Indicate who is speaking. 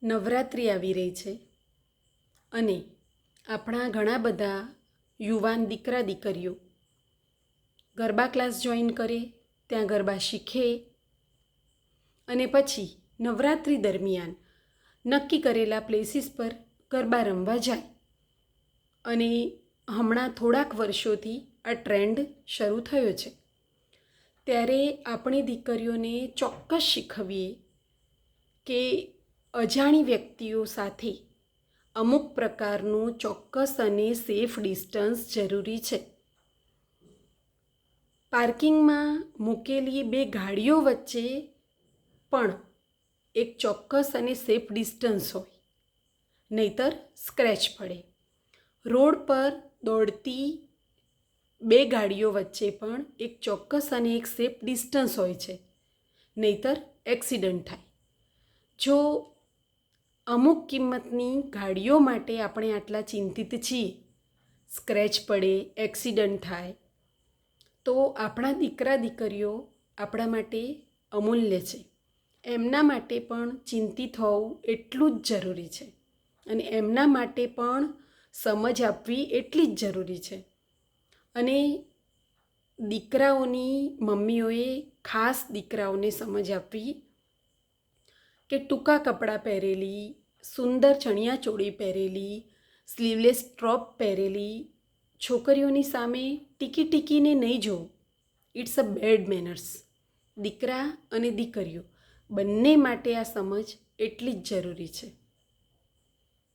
Speaker 1: નવરાત્રિ આવી રહી છે અને આપણા ઘણા બધા યુવાન દીકરા દીકરીઓ ગરબા ક્લાસ જોઈન કરે, ત્યાં ગરબા શીખે અને પછી નવરાત્રિ દરમિયાન નક્કી કરેલા પ્લેસીસ પર ગરબા રમવા જાય. અને હમણાં થોડાક વર્ષોથી આ ટ્રેન્ડ શરૂ થયો છે. ત્યારે આપણી દીકરીઓને ચોક્કસ શીખવીએ કે અજાણી વ્યક્તિઓ સાથે અમુક પ્રકારનું ચોક્કસ અને સેફ ડિસ્ટન્સ જરૂરી છે. પાર્કિંગમાં મૂકેલી બે ગાડીઓ વચ્ચે પણ એક ચોક્કસ અને સેફ ડિસ્ટન્સ હોય, નહીતર સ્ક્રેચ પડે. રોડ પર દોડતી બે ગાડીઓ વચ્ચે પણ એક ચોક્કસ અને એક સેફ ડિસ્ટન્સ હોય છે, નહીતર એક્સિડન્ટ થાય. જો અમુક કિંમતની ગાડીઓ માટે આપણે આટલા ચિંતિત છીએ, સ્ક્રેચ પડે, એક્સિડન્ટ થાય, તો આપણા દીકરા દીકરીઓ આપણા માટે અમૂલ્ય છે. એમના માટે પણ ચિંતિત હોવું એટલું જ જરૂરી છે અને એમના માટે પણ સમજ આપવી એટલી જ જરૂરી છે. અને દીકરાઓની મમ્મીઓએ ખાસ દીકરાઓને સમજ આપવી કે ટૂંકા કપડાં પહેરેલી, સુંદર ચણિયાચોળી પહેરેલી, સ્લીવલેસ ટોપ પહેરેલી છોકરીઓની સામે ટીકીને નહીં જોવું. It's a bad manners. દીકરા અને દીકરીઓ બંને માટે આ સમજ એટલી જ જરૂરી છે.